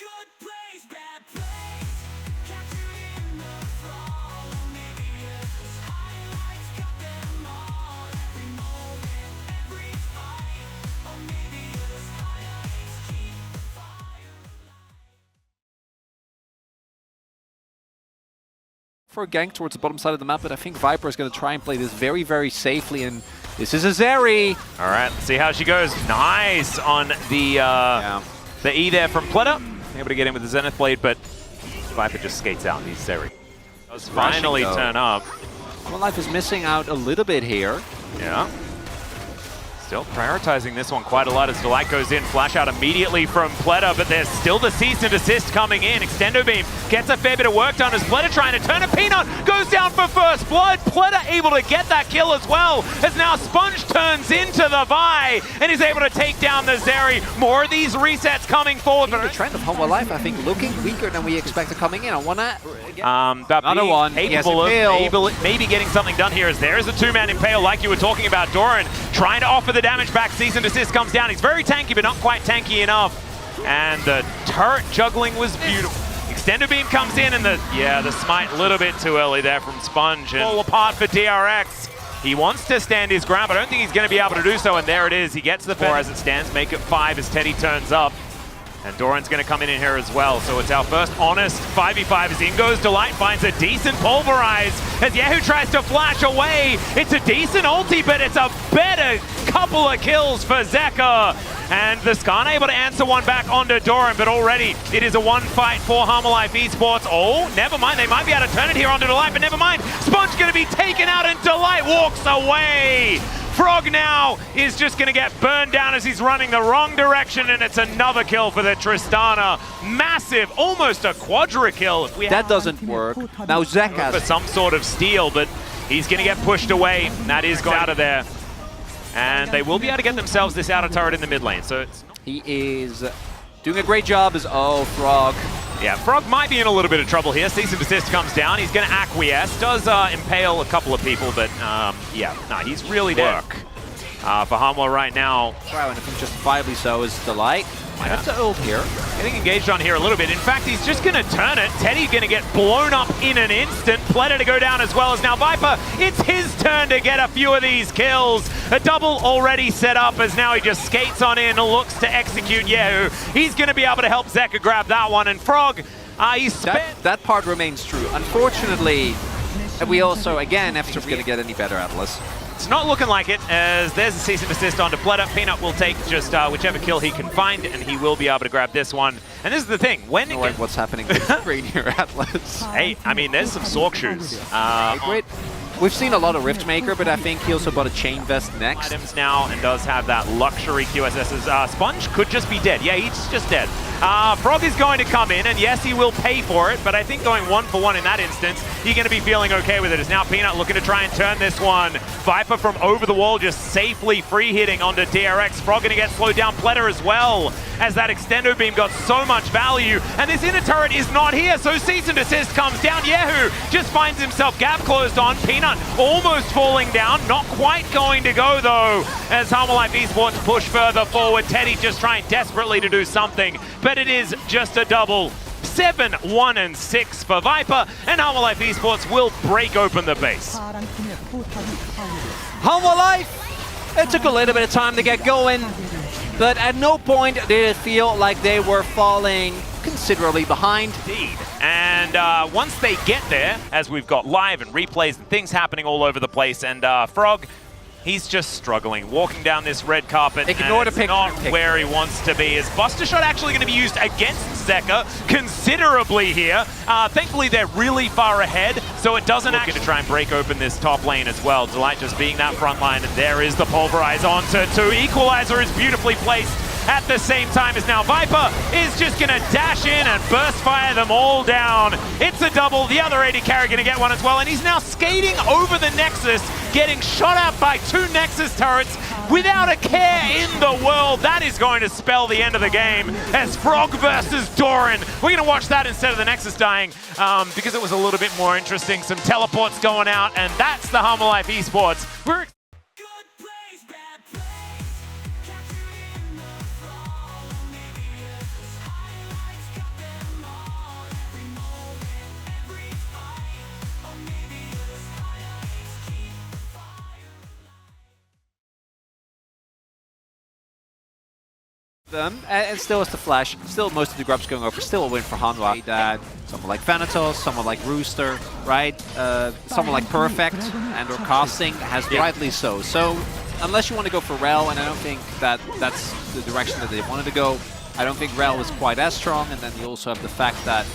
Good plays, bad plays, capturing the fall. OniviaLPLhighlights got them all. Every moment, every fight. OniviaLPLhighlights keep the fire alive. For a gank towards the bottom side of the map, but I think Viper is going to try and play this very, very safely, and this is a Zeri. All right, let's see how she goes. Nice on the E there from Pleta. Able to get in with the Zenith Blade, but Viper just skates out and he's Zeri. Does finally turn up. HLE is missing out a little bit here. Yeah. Still prioritizing this one quite a lot as Delight goes in. Flash out immediately from Pleta, but there's still the cease and desist coming in. Extendo Beam gets a fair bit of work done as Pleta trying to turn a Peanut. Goes down for first blood. Pleta able to get that kill as well, as now Sponge turns into the Vi and is able to take down the Zeri. More of these resets coming forward. The trend of Hanwha, I think, looking weaker than we expected coming in. I want to another one capable of maybe getting something done here, as there is a two-man impale like you were talking about. Doran trying to offer the damage back. Cease and desist comes down. He's very tanky, but not quite tanky enough. And the turret juggling was beautiful. Extender Beam comes in, and the smite a little bit too early there from Sponge. And fall apart for DRX. He wants to stand his ground, but I don't think he's going to be able to do so. And there it is. He gets the 4 as it stands. Make it 5 as Teddy turns up. And Doran's going to come in here as well. So it's our first honest 5v5 as in goes Delight, finds a decent pulverize as Yahoo tries to flash away. It's a decent ulti, but it's a better couple of kills for Zeka. And the Skarn able to answer one back onto Doran, but already it is a one fight for Hanwha Esports. Oh, never mind. They might be able to turn it here onto Delight, but never mind. Sponge going to be taken out and Delight walks away. Frog now is just going to get burned down as he's running the wrong direction, and it's another kill for the Tristana. Massive, almost a quadra kill. If we that doesn't work. Now Zek has for some sort of steal, but he's going to get pushed away. And that is out of there. And they will be able to get themselves this outer turret in the mid lane. So he is doing a great job as Frog. Yeah, Frog might be in a little bit of trouble here. Cease and desist comes down. He's going to acquiesce. Does impale a couple of people, but he's really dead. For Hanwha right now. Wow, and I think justifiably so is Delight. Might have to ult here. Getting engaged on here a little bit. In fact, he's just going to turn it. Teddy's going to get blown up in an instant. Pleta to go down as well as now Viper. It's his turn to get a few of these kills. A double already set up as now he just skates on in, looks to execute Yahoo. He's going to be able to help Zeka grab that one. And Frog, that part remains true. Unfortunately, we also, again, if it's going to get any better, Atlas. It's not looking like it, as there's a cease and desist onto Pleta. Peanut will take just whichever kill he can find, and he will be able to grab this one. And this is the thing, when what's happening with Rainier Atlas? Hey, I mean, there's some Sork shoes. We've seen a lot of Riftmaker, but I think he also bought a Chain Vest next. Items now, and does have that luxury QSS's. Sponge could just be dead. Yeah, he's just dead. Frog is going to come in, and yes, he will pay for it, but I think going 1-for-1 in that instance, you're going to be feeling okay with it. As now Peanut looking to try and turn this one. Viper from over the wall just safely free hitting onto DRX. Frog going to get slowed down. Pleta as well, as that Extendo Beam got so much value, and this inner turret is not here, so cease and desist comes down. Yahoo just finds himself gap closed on. Peanut almost falling down, not quite going to go though, as Hanwha Esports push further forward. Teddy just trying desperately to do something, but it is just a double. 7, 1, and 6 for Viper, and Hanwha Esports will break open the base. Hanwha, it took a little bit of time to get going, but at no point did it feel like they were falling considerably behind. Indeed. And once they get there, as we've got live and replays and things happening all over the place, and Frog, he's just struggling, walking down this red carpet. Ignore the picture. Not where he wants to be. Is Buster Shot actually going to be used against Zeka considerably here? Thankfully, they're really far ahead, so it doesn't actually to try and break open this top lane as well. Delight just being that front line, and there is the pulverize onto 2. Equalizer is beautifully placed. At the same time as now Viper is just going to dash in and burst fire them all down. It's a double. The other AD carry going to get one as well. And he's now skating over the Nexus, getting shot at by 2 Nexus turrets without a care in the world. That is going to spell the end of the game as Frog versus Doran. We're going to watch that instead of the Nexus dying because it was a little bit more interesting. Some teleports going out, and that's the Hanwha Esports. We're them, and still it's the flash. Still most of the grubs going over. Still a win for Hanwha. That someone like Thanatos, someone like Rooster, right? Someone like Perfect and or Casting has rightly so. So unless you want to go for Rel, and I don't think that that's the direction that they wanted to go. I don't think Rel is quite as strong, and then you also have the fact that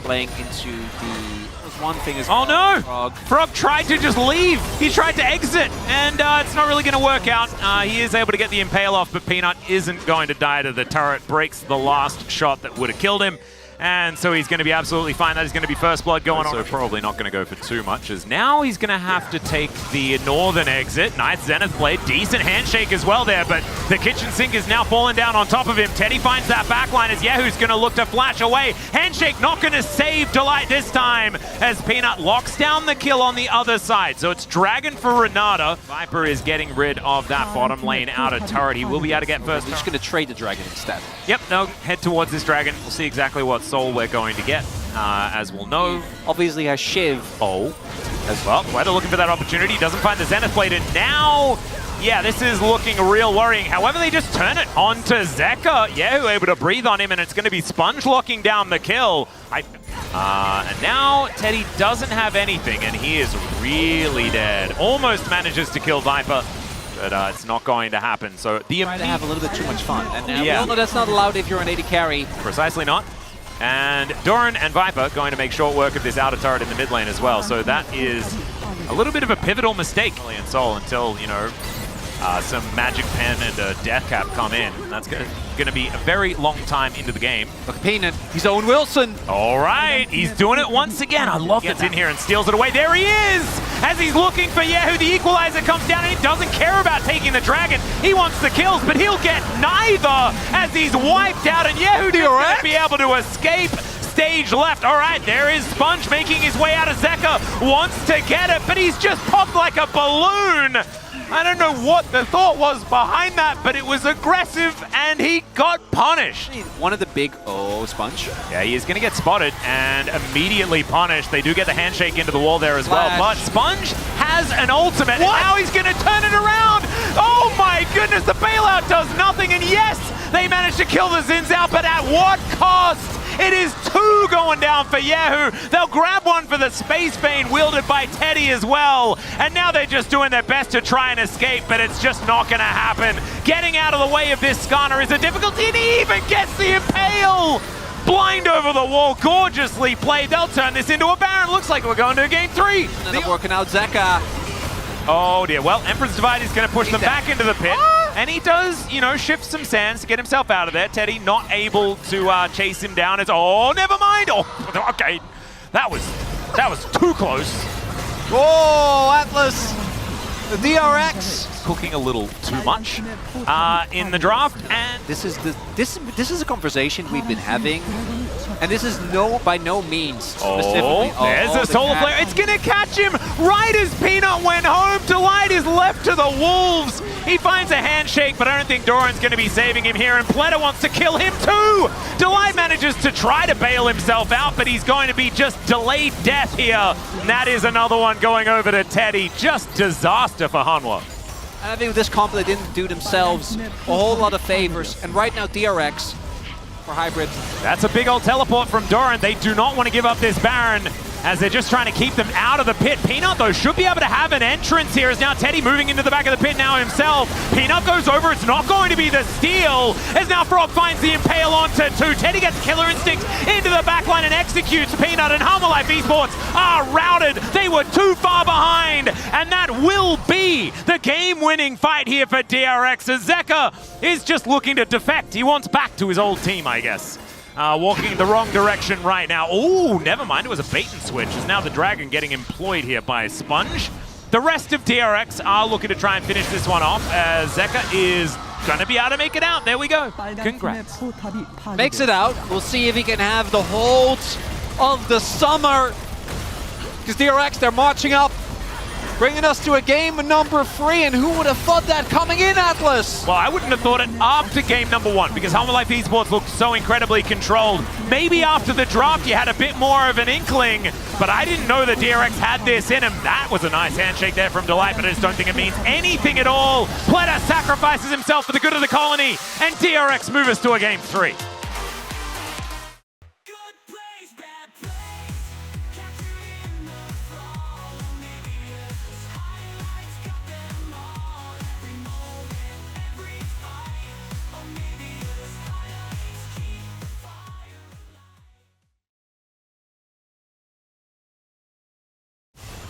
playing into the one thing is Frog tried to just leave. He tried to exit, and it's not really going to work out. He is able to get the Impale off, but Peanut isn't going to die to the turret. Breaks the last shot that would have killed him. And so he's going to be absolutely fine. That is going to be first blood going on. So probably not going to go for too much, as now he's going to have to take the northern exit. Nice Zenith play. Decent handshake as well there, but the kitchen sink is now falling down on top of him. Teddy finds that backline as Yehu's going to look to flash away. Handshake not going to save Delight this time, as Peanut locks down the kill on the other side. So it's Dragon for Renata. Viper is getting rid of that bottom lane outer turret. He will be able to get first. He's just going to trade the Dragon instead. Yep, no, head towards this Dragon. We'll see exactly what soul we're going to get, as we'll know. Obviously has Shiv. As well. Weather looking for that opportunity. Doesn't find the Zenith Blade, and now, yeah, this is looking real worrying. However, they just turn it onto Zeka. Yehu able to breathe on him, and it's going to be Sponge locking down the kill. And now Teddy doesn't have anything, and he is really dead. Almost manages to kill Viper, but it's not going to happen. So the trying to have a little bit too much fun, and yeah, well, that's not allowed if you're an AD carry. Precisely not. And Doran and Viper going to make short work of this outer turret in the mid lane as well. So that is a little bit of a pivotal mistake in Soul until, you know, some Magic Pen and a Death Cap come in. And that's going to be a very long time into the game. Look, Peanut, he's Owen Wilson. All right, he's doing it once again. I love that. Gets in here and steals it away. There he is! As he's looking for Yehu, the equalizer comes down, and he doesn't care about taking the Dragon. He wants the kills, but he'll get neither as he's wiped out, and Yehu DRX be able to escape. Stage left. All right, there is Sponge making his way out of Zeka. Wants to get it, but he's just popped like a balloon. I don't know what the thought was behind that, but it was aggressive, and he got punished. One of the big, Sponge. Yeah, he is going to get spotted and immediately punished. They do get the handshake into the wall there as well, but Sponge has an ultimate, and now he's going to turn it around. Oh my goodness, the bailout does nothing, and yes, they managed to kill the Zins out, but at what cost? It is 2 going down for Yehu. They'll grab one for the Space Bane wielded by Teddy as well. And now they're just doing their best to try and escape, but it's just not going to happen. Getting out of the way of this Skarner is a difficulty, and he even gets the Impale. Blind over the wall, gorgeously played. They'll turn this into a Baron. Looks like we're going to game 3. And they're working out Zeka. Oh dear, well, Emperor's Divide is going to push them back into the pit. And he does, you know, shift some sands to get himself out of there. Teddy not able to chase him down. It's, never mind. Oh, okay. That was too close. Whoa, Atlas. The DRX. Cooking a little too much in the draft. And this is a conversation we've been having. And this is by no means specifically. There's a solar flare. It's going to catch him right as Peanut went home. Delight is left to the wolves. He finds a handshake, but I don't think Doran's going to be saving him here. And Pleta wants to kill him too. Delight manages to try to bail himself out, but he's going to be just delayed death here. And that is another one going over to Teddy. Just disaster for Hanwha. And I think with this comp, they didn't do themselves a whole lot of favors. And right now, DRX for Hybrid. That's a big old teleport from Doran. They do not want to give up this Baron, as they're just trying to keep them out of the pit. Peanut, though, should be able to have an entrance here, as now Teddy moving into the back of the pit now himself. Peanut goes over. It's not going to be the steal, as now Frog finds the Impale onto 2. Teddy gets Killer Instinct into the backline and executes Peanut, and Hanwha Life Esports are routed. They were too far behind, and that will be the game-winning fight here for DRX, as Zeka is just looking to defect. He wants back to his old team, I guess. Walking the wrong direction right now. Oh, never mind. It was a bait and switch. It's now the Dragon getting employed here by Sponge. The rest of DRX are looking to try and finish this one off, as Zeka is going to be able to make it out. There we go. Congrats. Makes it out. We'll see if he can have the hold of the summer. Because DRX, they're marching up. bringing us to a game number 3, and who would have thought that coming in, Atlas? Well, I wouldn't have thought it after game number 1 because Hanwha Esports looked so incredibly controlled. Maybe after the draft you had a bit more of an inkling, but I didn't know that DRX had this in him. That was a nice handshake there from Delight, but I just don't think it means anything at all. Pleta sacrifices himself for the good of the colony, and DRX move us to a game 3. Good plays, bad plays. Capturing the fall. Onivia's highlights got them all. Every moment, every fight. Onivia's highlights keep the fire alive.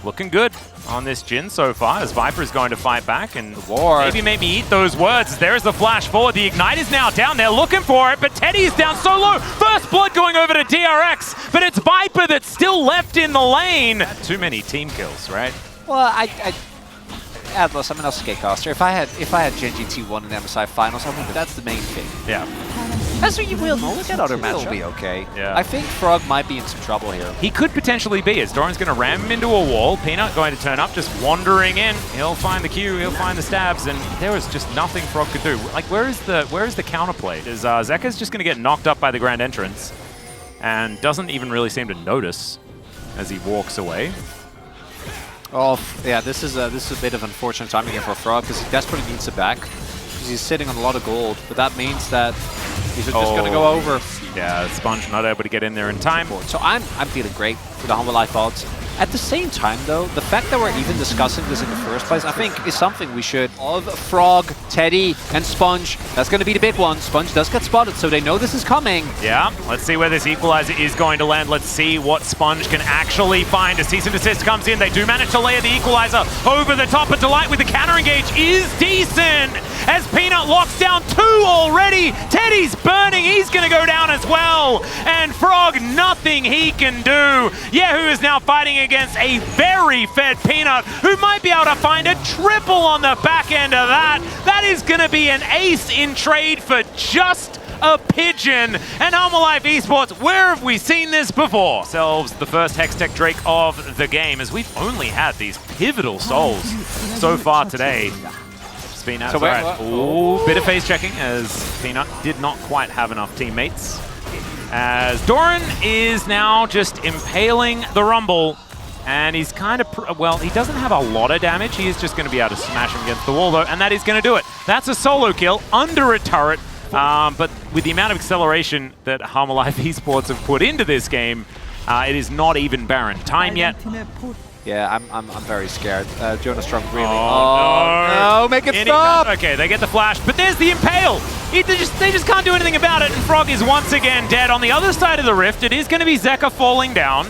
Looking good on this Jhin so far, as Viper is going to fight back and Lord. maybe eat those words. There's the flash forward. The Ignite is now down there looking for it, but Teddy is down so low. First blood going over to DRX, but it's Viper that's still left in the lane. Too many team kills, right? Well, Atlas, I'm an LCK caster. If I had Genji T1 in the MSI finals, I think that's the main thing. Yeah. That's what you will know. Look at other matches. It'll be okay. Yeah. I think Frog might be in some trouble here. He could potentially be, as Doran's going to ram him into a wall. Peanut going to turn up, just wandering in. He'll find the Q, he'll find the stabs, and there was just nothing Frog could do. Like, where is the counterplay? Is Zeka's just going to get knocked up by the Grand Entrance and doesn't even really seem to notice as he walks away. Oh, yeah, this is a bit of unfortunate timing here for Frog because he desperately needs it back because he's sitting on a lot of gold, but that means that he's just going to go over. Yeah, Sponge not able to get in there in time. So I'm feeling great for the Hanwha Life odds. At the same time, though, the fact that we're even discussing this in the first place, I think is something we should. Of Frog, Teddy, and Sponge, that's going to be the big one. Sponge does get spotted, so they know this is coming. Yeah, let's see where this equalizer is going to land. Let's see what Sponge can actually find. A cease and desist comes in. They do manage to layer the equalizer over the top, but Delight with the counter engage is decent. As Peanut locks down 2 already. Teddy's burning. He's going to go down as well. And Frog, nothing he can do. Yahoo is now fighting against a very fed Peanut, who might be able to find a triple on the back end of that. That is going to be an ace in trade for just a pigeon. And Hanwha Esports, where have we seen this before? Ourselves the first Hextech Drake of the game, as we've only had these pivotal souls so far today. Peanut, ooh, bit of face checking as Peanut did not quite have enough teammates. As Doran is now just impaling the Rumble, and he's kind of, well, he doesn't have a lot of damage. He is just going to be able to smash him against the wall, though, and that is going to do it. That's a solo kill under a turret, but with the amount of acceleration that Hanwha Esports have put into this game, it is not even barren time yet. Yeah, I'm very scared. Jonas Strong really. Oh, no, make it stop! Okay, they get the flash, but there's the impale. They just can't do anything about it, and Frog is once again dead. On the other side of the rift, it is going to be Zeka falling down,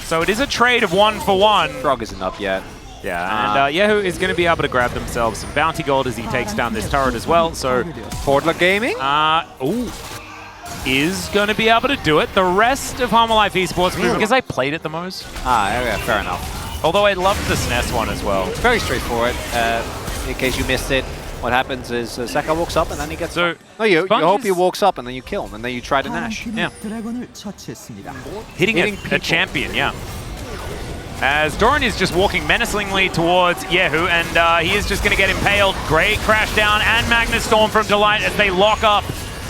so it is a trade of 1 for 1. Frog isn't up yet. Yeah, and Yahoo is going to be able to grab themselves some bounty gold as he takes down this turret as well. So Portler Gaming? Is going to be able to do it. The rest of Hanwha Esports, because I played it the most. Yeah, fair enough. Although I loved the SNES one as well. Very straightforward. In case you missed it, what happens is Zeka walks up and then he gets... So no, you hope he walks up and then you kill him and then you try to Nash. Yeah. Hitting a champion, yeah. As Doran is just walking menacingly towards Yahoo, and he is just going to get impaled. Great crash down and Magnus Storm from Delight as they lock up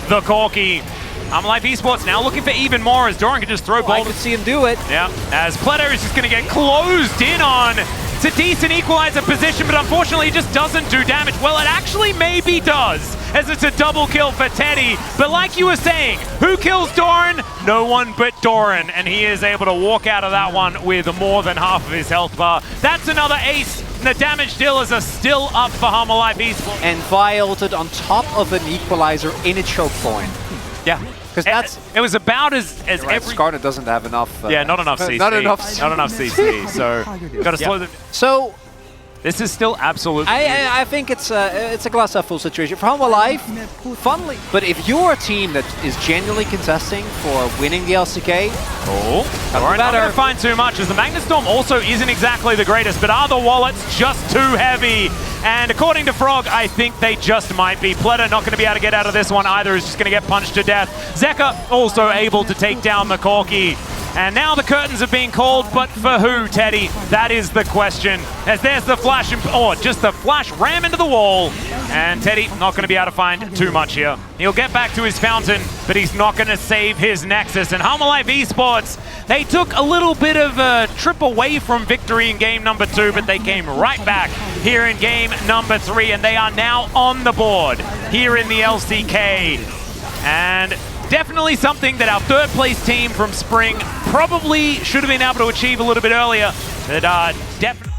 the Corki. Hanwha Esports now looking for even more as Doran can just throw I could see him do it. Yeah, as Pleta is just going to get closed in on. It's a decent equalizer position, but unfortunately it just doesn't do damage. Well, it actually maybe does, as it's a double kill for Teddy. But like you were saying, who kills Doran? No one but Doran, and he is able to walk out of that one with more than half of his health bar. That's another ace. The damage dealers are still up for Hanwha Esports. And Vi ulted on top of an equalizer in a choke point. Yeah. Because it was about as every... Skarner doesn't have enough... yeah, not enough CC. Not enough CC, so got to slow them. So... this is still absolutely... I think it's a glass half full situation. For Hanwha Life, funnily... But if you're a team that is genuinely contesting for winning the LCK... we're not going to find too much, as the Magnus Storm also isn't exactly the greatest, but are the wallets just too heavy? And according to Frog, I think they just might be. Pleta not going to be able to get out of this one either, is just going to get punched to death. Zeka also able to take down the Corki. And now the curtains are being called, but for who, Teddy? That is the question. As there's the flash, just the flash ram into the wall. And Teddy not going to be able to find too much here. He'll get back to his fountain, but he's not going to save his Nexus. And Hanwha Esports, they took a little bit of a trip away from victory in game number 2, but they came right back here in game number 3, and they are now on the board here in the LCK. And definitely something that our third place team from Spring probably should have been able to achieve a little bit earlier. But definitely.